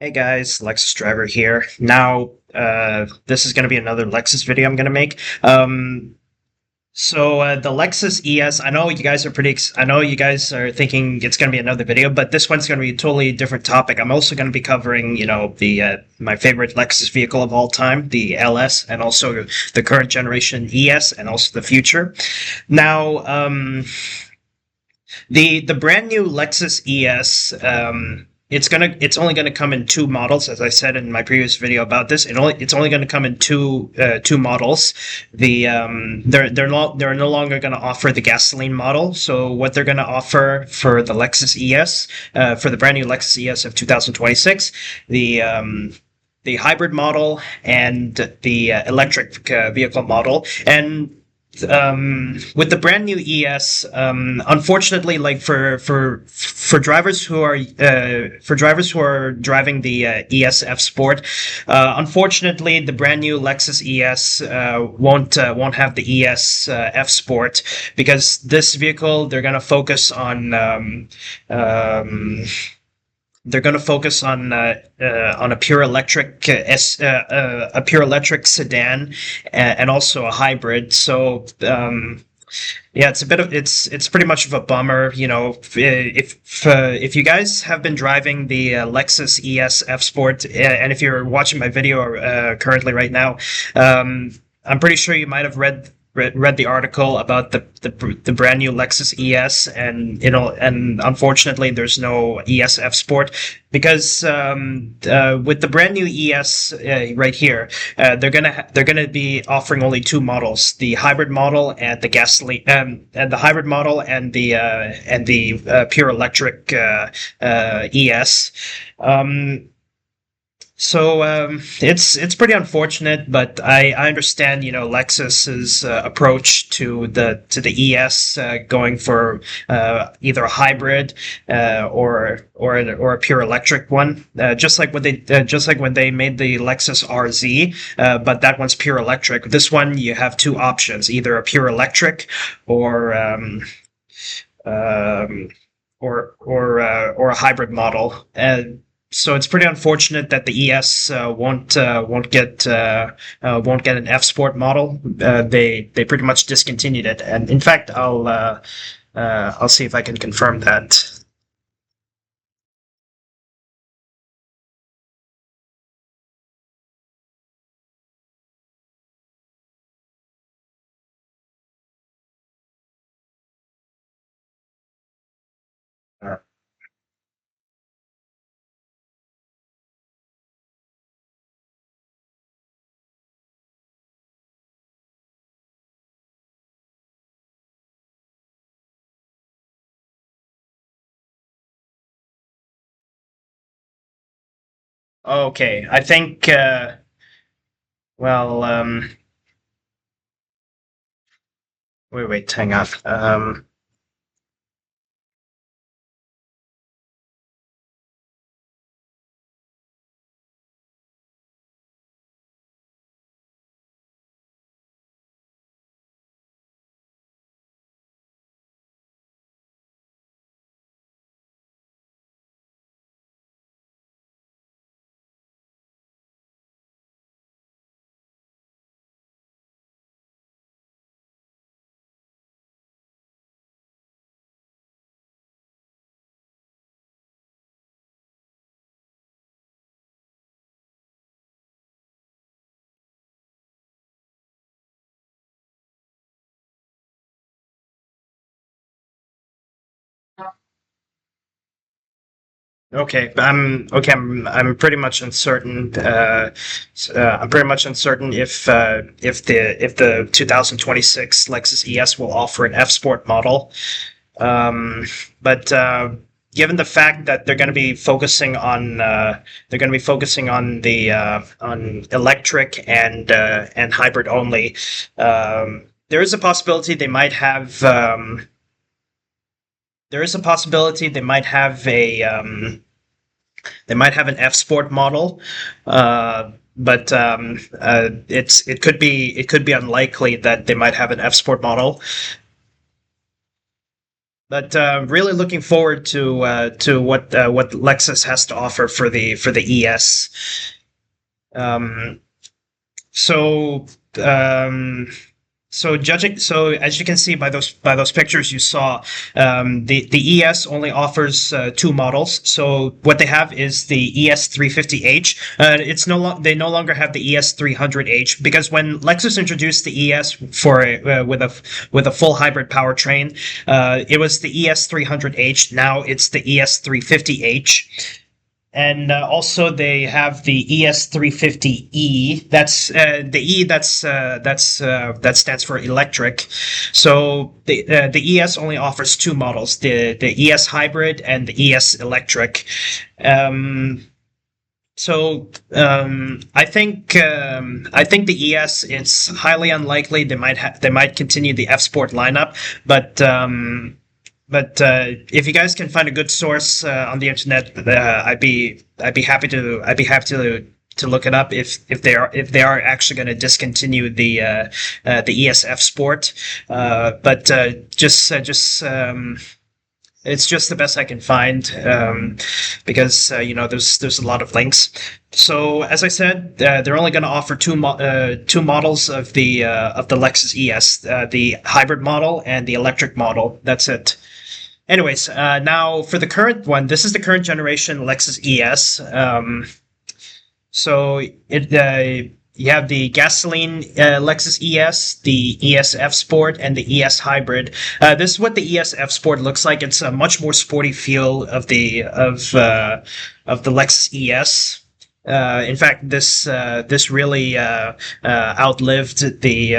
Hey guys, Lexus driver here. Now, this is going to be another Lexus video I'm going to make. The Lexus ES, I know you guys are I know you guys are thinking it's going to be another video, but this one's going to be a totally different topic. I'm also going to be covering, the my favorite Lexus vehicle of all time, the LS, and also the current generation ES, and also the future. Now, the brand new Lexus ES, it's only gonna come in two models, as I said in my previous video about this. It's only gonna come in two models. They're no longer gonna offer the gasoline model. So what they're gonna offer for the Lexus ES, for the brand new Lexus ES of 2026, the hybrid model and the electric vehicle model. And with the brand new ES, unfortunately, like for drivers who are driving the ES Sport, unfortunately, the brand new Lexus ES won't have the ES F Sport, because this vehicle they're gonna focus on a pure electric a pure electric sedan, and also a hybrid. So yeah, it's pretty much of a bummer. If you guys have been driving the Lexus ES F Sport, and if you're watching my video currently right now, I'm pretty sure you might have read the article about the brand new Lexus ES, and and unfortunately there's no ESF Sport, because with the brand new ES right here, they're gonna be offering only two models: the hybrid model and the gasoline, and the hybrid model and the pure electric ES. It's pretty unfortunate, but I understand, Lexus's approach to the ES, going for either a hybrid or a pure electric one, just like when they made the Lexus RZ, but that one's pure electric. This one, you have two options: either a pure electric or or a hybrid model. So it's pretty unfortunate that the ES won't get an F Sport model. They pretty much discontinued it, and in fact, I'll see if I can confirm that. Uh, okay, I think. Well, wait, hang on. Okay, I'm pretty much uncertain. I'm pretty much uncertain if the 2026 Lexus ES will offer an F Sport model. But given the fact that they're going to be focusing on the on electric and hybrid only, there is a possibility they might have an F Sport model, but it could be unlikely that they might have an F Sport model. But really looking forward to what Lexus has to offer for the ES. Um, so um, so as you can see by those pictures you saw, the ES only offers two models. So what they have is the ES 350H. They no longer have the ES 300H because when Lexus introduced the ES with a full hybrid powertrain, it was the ES 300H. Now it's the ES 350H. And also they have the ES350E. That stands for electric. So the ES only offers two models: the ES hybrid and the ES electric. Um, I think the ES, it's highly unlikely they might continue the F Sport lineup, but if you guys can find a good source on the internet, I'd be happy to look it up if they are actually going to discontinue the ESF Sport. But just it's just the best I can find, because there's a lot of links. So as I said, they're only going to offer two models of the Lexus ES, the hybrid model and the electric model. That's it. Anyways, now for the current one, this is the current generation Lexus ES. So you have the gasoline Lexus ES, the ESF Sport, and the ES Hybrid. This is what the ESF Sport looks like. It's a much more sporty feel of the Lexus ES. In fact, this really outlived the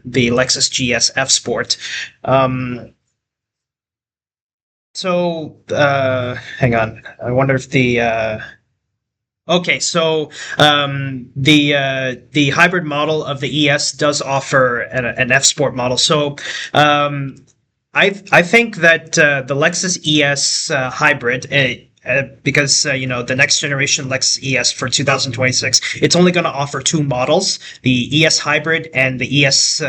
Lexus GSF Sport. Hang on. I wonder if okay, so the hybrid model of the ES does offer an F Sport model. So I think that the Lexus ES hybrid. Because the next generation Lexus ES for 2026, it's only going to offer two models: the ES hybrid and the ES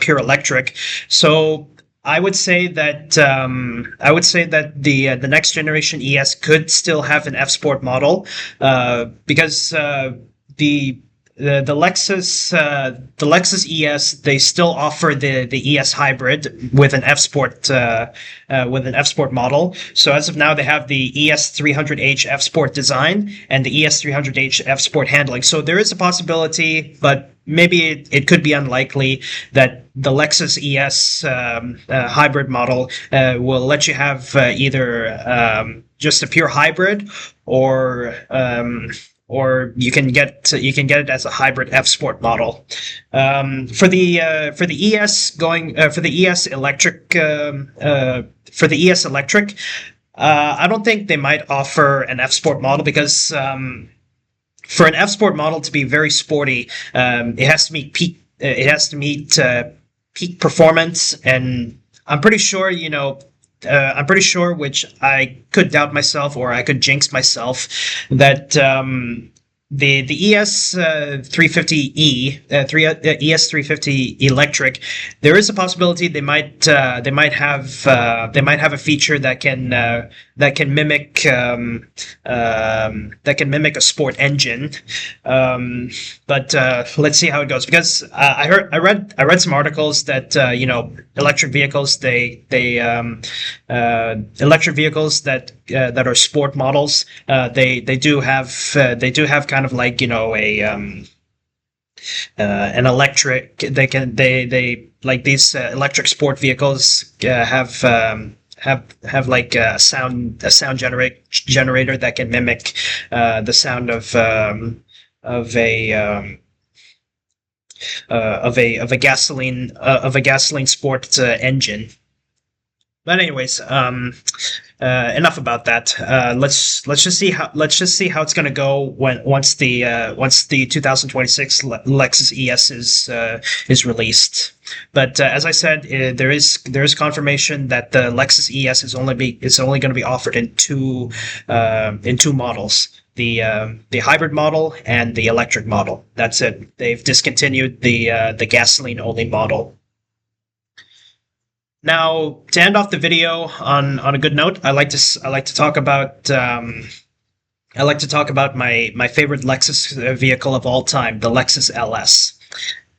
pure electric. So I would say that the next generation ES could still have an F Sport model, because the Lexus ES, they still offer the ES hybrid with an F Sport model. So as of now, they have the ES 300H F Sport design and the ES 300H F Sport handling. So there is a possibility, but maybe it could be unlikely, that the Lexus ES hybrid model will let you have either just a pure hybrid, or you can get it as a hybrid F Sport model. For the ES for the ES electric I don't think they might offer an F Sport model, because for an F Sport model to be very sporty, it has to meet peak performance, and I'm pretty sure, which I could doubt myself, or I could jinx myself, that the ES 350E, ES 350 electric, there is a possibility they might have a feature that can mimic a sport engine. But let's see how it goes, because I read some articles that electric vehicles electric vehicles that are sport models, they do have kind of like an electric, they like these electric sport vehicles have like a sound generator that can mimic the sound of a gasoline sport engine. But anyways, enough about that. Let's just see how it's going to go once the 2026 Lexus ES is released. But as I said, there is confirmation that the Lexus ES is only going to be offered in two models: the hybrid model and the electric model. That's it. They've discontinued the gasoline only model. Now, to end off the video on a good note, I like to talk about I like to talk about my favorite Lexus vehicle of all time, the Lexus LS.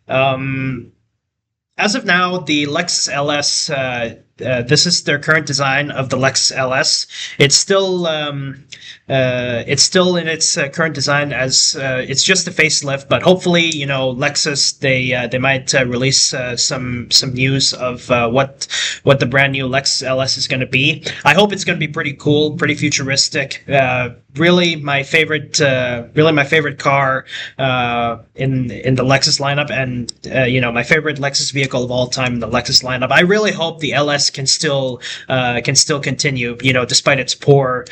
Um, as of now, the Lexus LS, this is their current design of the Lexus LS. It's still in its current design as it's just a facelift, but hopefully, Lexus they might release some news of what the brand new Lexus LS is going to be. I hope it's going to be pretty cool, pretty futuristic. Really my favorite car in the Lexus lineup, and my favorite Lexus vehicle of all time in the Lexus lineup. I really hope the LS can still continue, despite its poor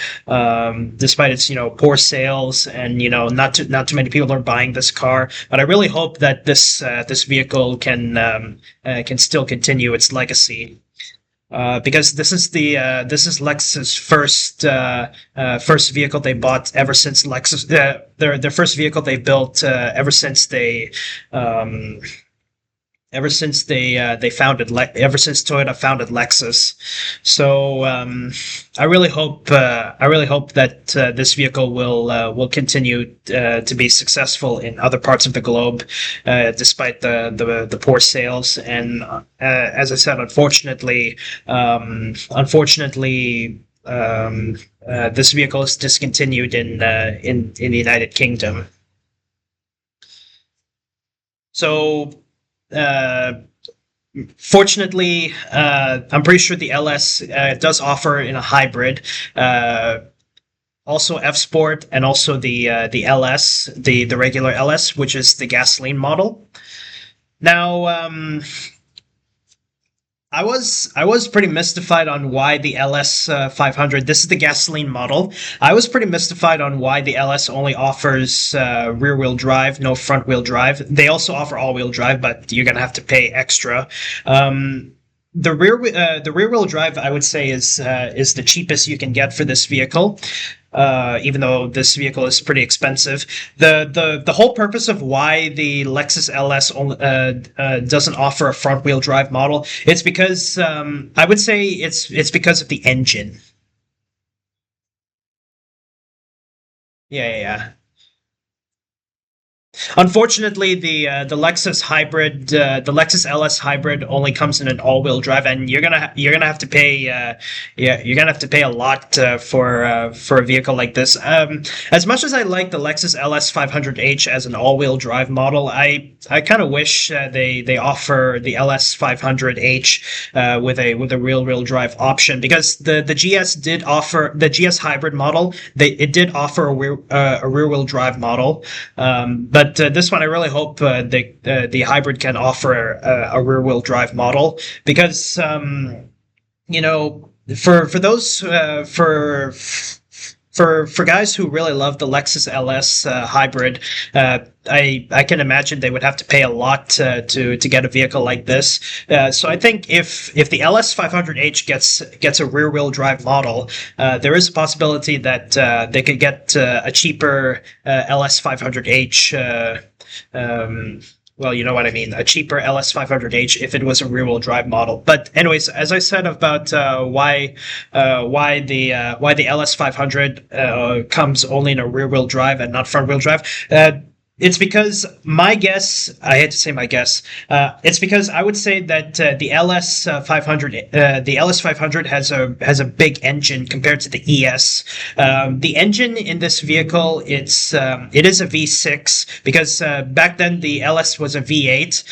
sales, and not too many people are buying this car. But I really hope that this vehicle can still continue its legacy. Because this is Lexus' first vehicle they bought ever since Lexus their first vehicle they built ever since Toyota founded Lexus. So I really hope that this vehicle will continue to be successful in other parts of the globe, despite the poor sales. And as I said, this vehicle is discontinued in the United Kingdom. So. Fortunately, I'm pretty sure the LS does offer in a hybrid, also F Sport, and also the LS, the regular LS, which is the gasoline model. Now, I was pretty mystified on why the LS 500. This is the gasoline model. I was pretty mystified on why the LS only offers rear wheel drive, no front wheel drive. They also offer all wheel drive, but you're gonna have to pay extra. The rear wheel drive, I would say, is the cheapest you can get for this vehicle. Even though this vehicle is pretty expensive, the whole purpose of why the Lexus LS doesn't offer a front wheel drive model, it's because I would say it's because of the engine. Yeah. Unfortunately, the Lexus LS hybrid only comes in an all-wheel drive, and you're gonna have to pay, you're gonna have to pay a lot for a vehicle like this. As much as I like the Lexus LS 500h as an all-wheel drive model, I kind of wish they offer the LS 500h with a real drive option, because the GS hybrid model, it did offer a rear wheel drive model, but this one, I really hope the hybrid can offer a rear wheel drive model, because for those for guys who really love the Lexus LS hybrid, I can imagine they would have to pay a lot to get a vehicle like this. So I think if the LS 500h gets a rear wheel drive model, there is a possibility that they could get a cheaper LS 500h. Well, you know what I mean, a cheaper LS 500h if it was a rear-wheel drive model. But anyways, as I said about why the LS 500 comes only in a rear-wheel drive and not front-wheel drive, it's because my guess, I hate to say my guess, it's because I would say that the LS 500 has a big engine compared to the ES. The engine in this vehicle, it is a V6, because back then the LS was a V8,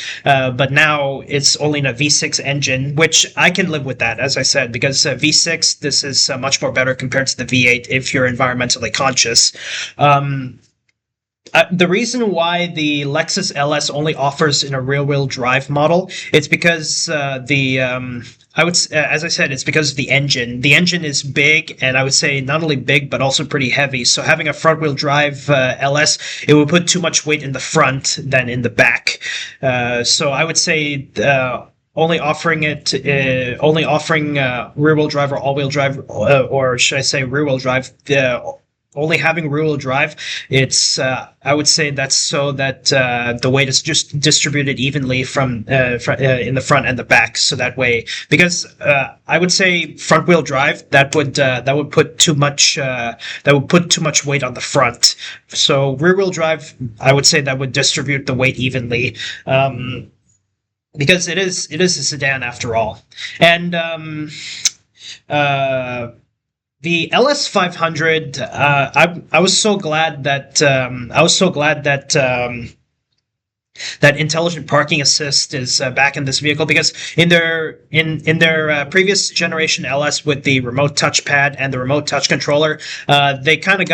but now it's only in a V6 engine, which I can live with that, as I said, because V6, this is much more better compared to the V8 if you're environmentally conscious. The reason why the Lexus LS only offers in a rear-wheel drive model, it's because as I said, it's because of the engine. The engine is big, and I would say not only big but also pretty heavy. So having a front-wheel drive LS, it would put too much weight in the front than in the back. So I would say only offering rear-wheel drive or all-wheel drive, or should I say rear-wheel drive, only having rear-wheel drive, it's I would say that's so that the weight is just distributed evenly from in the front and the back, so that way, because I would say front-wheel drive that would put too much weight on the front. So rear-wheel drive, I would say that would distribute the weight evenly. Because it is a sedan after all, and uh, the LS 500. I was so glad that that intelligent parking assist is back in this vehicle, because in their previous generation LS with the remote touchpad and the remote touch controller, they kind of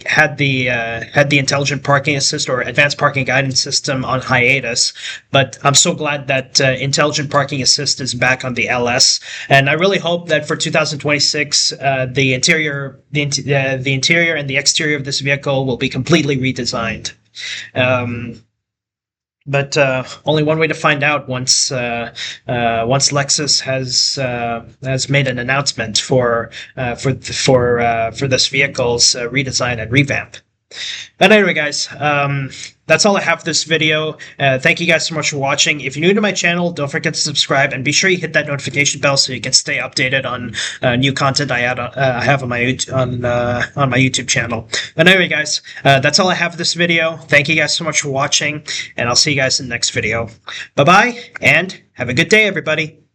had the intelligent parking assist or advanced parking guidance system on hiatus. But I'm so glad that intelligent parking assist is back on the LS, and I really hope that for 2026 the interior and the exterior of this vehicle will be completely redesigned. Um, but only one way to find out once Lexus has made an announcement for this vehicle's redesign and revamp. But anyway, guys, that's all I have for this video. Thank you guys so much for watching. If you're new to my channel, don't forget to subscribe, and be sure you hit that notification bell so you can stay updated on new content I have on my YouTube channel. But anyway, guys, that's all I have for this video. Thank you guys so much for watching, and I'll see you guys in the next video. Bye bye, and have a good day, everybody.